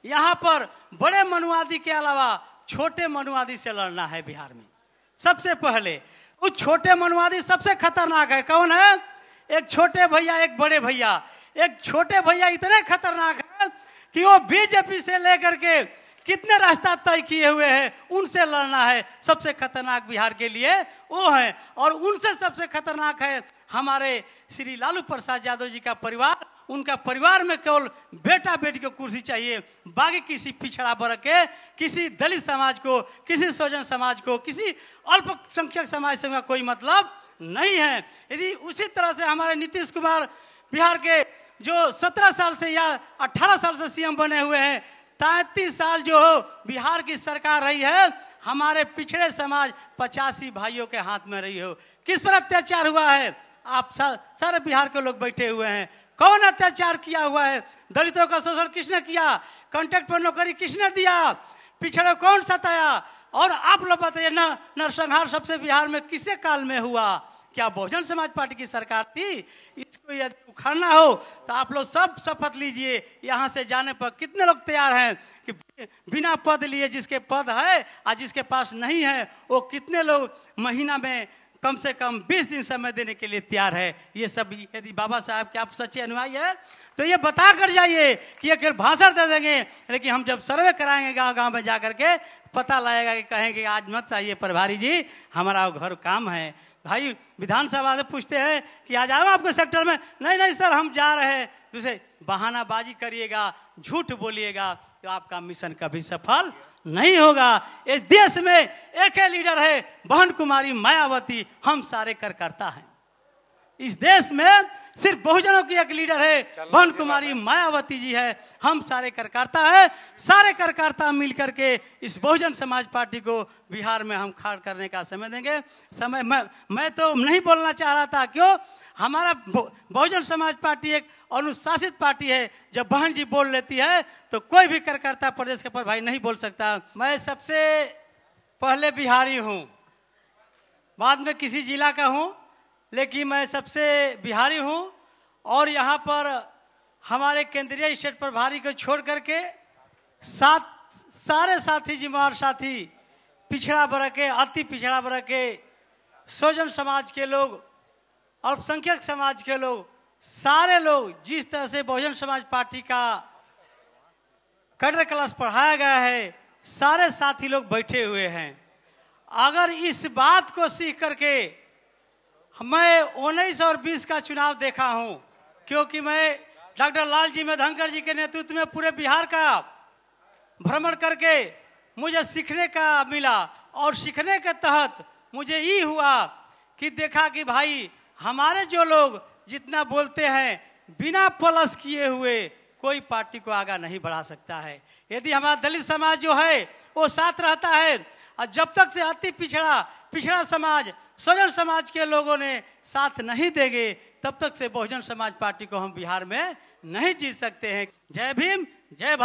यहाँ पर बड़े मनुवादी के अलावा छोटे मनुवादी से लड़ना है बिहार में। सबसे पहले उस छोटे मनुवादी सबसे खतरनाक है। कौन है? एक छोटे भैया, एक बड़े भैया। एक छोटे भैया इतने खतरनाक है कि वो बीजेपी से लेकर के कितने रास्ता तय किए हुए हैं, उनसे लड़ना है। सबसे खतरनाक बिहार के लिए वो है। और उनसे सबसे खतरनाक है हमारे श्री लालू प्रसाद यादव जी का परिवार। उनका परिवार में केवल बेटा बेटी को कुर्सी चाहिए, बाकी किसी पिछड़ा वर्ग के, किसी दलित समाज को, किसी स्वजन समाज को, किसी अल्पसंख्यक समाज से कोई मतलब नहीं है। यदि उसी तरह से हमारे नीतीश कुमार बिहार के जो 17 साल से या 18 साल से सीएम बने हुए हैं, 33 साल जो बिहार की सरकार रही है, हमारे पिछड़े समाज 85 भाइयों के हाथ में रही हो। किस पर अत्याचार हुआ है? आप सारे बिहार के लोग बैठे हुए हैं। कौन अत्याचार किया हुआ है? दलितों का शोषण किसने किया? कॉन्ट्रैक्ट पर नौकरी किसने दिया? पिछड़े कौन सताया? और आप लोग बताइए, नरसंहार सबसे बिहार में किसे काल में हुआ? क्या बहुजन समाज पार्टी की सरकार थी? इसको यदि उखाड़ना हो तो आप लोग सब शपथ लीजिए। यहाँ से जाने पर कितने लोग तैयार हैं कि बिना पद लिए, जिसके पद है और जिसके पास नहीं है, वो कितने लोग महीना में कम से कम 20 दिन समय देने के लिए तैयार है। ये सब यदि बाबा साहब के आप सच्चे अनुयायी है तो ये बता कर जाइए कि ये केवल भाषण दे देंगे, लेकिन हम जब सर्वे कराएंगे गांव गांव में जाकर के, पता लगेगा कि कहेंगे आज मत चाहिए प्रभारी जी, हमारा घर काम है। भाई विधानसभा से पूछते हैं कि आ जाओ आपके सेक्टर में, नहीं नहीं सर हम जा रहे हैं। दूसरे बहानाबाजी करिएगा, झूठ बोलिएगा तो आपका मिशन कभी सफल नहीं होगा। इस देश में एक ही लीडर है, बहन कुमारी मायावती। हम सारे कार्यकर्ता हैं। इस देश में सिर्फ बहुजनों की एक लीडर है, बहन कुमारी मायावती जी है। हम सारे कार्यकर्ता हैं। सारे कार्यकर्ता मिलकर के इस बहुजन समाज पार्टी को बिहार में हम खाड़ करने का समय देंगे। समय मैं तो नहीं बोलना चाह रहा था, क्यों? हमारा बहुजन समाज पार्टी एक अनुशासित पार्टी है। जब बहन जी बोल लेती है तो कोई भी कार्यकर्ता प्रदेश के भाई नहीं बोल सकता। मैं सबसे पहले बिहारी हूँ, बाद में किसी जिला का हूँ, लेकिन मैं सबसे बिहारी हूँ। और यहाँ पर हमारे केंद्रीय स्टेट प्रभारी को छोड़ करके सारे साथी, जिम्मेवार साथी, पिछड़ा वर्ग के, अति पिछड़ा वर्ग के, स्वजन समाज के लोग, अल्पसंख्यक समाज के लोग, सारे लोग, जिस तरह से बहुजन समाज पार्टी का कैडर क्लास पढ़ाया गया है, सारे साथी लोग बैठे हुए हैं। अगर इस बात को सीख करके, मैं 19 और 20 का चुनाव देखा हूं, क्योंकि मैं डॉक्टर लालजी मेधंकर जी के नेतृत्व में पूरे बिहार का भ्रमण करके मुझे सीखने का मिला। और सीखने के तहत मुझे ये हुआ कि देखा कि भाई हमारे जो लोग जितना बोलते हैं, बिना प्लस किए हुए कोई पार्टी को आगे नहीं बढ़ा सकता है। यदि हमारा दलित समाज जो है वो साथ रहता है, और जब तक से अति पिछड़ा समाज, स्वजन समाज के लोगों ने साथ नहीं देंगे, तब तक से बहुजन समाज पार्टी को हम बिहार में नहीं जीत सकते हैं। जय भीम, जय भारत।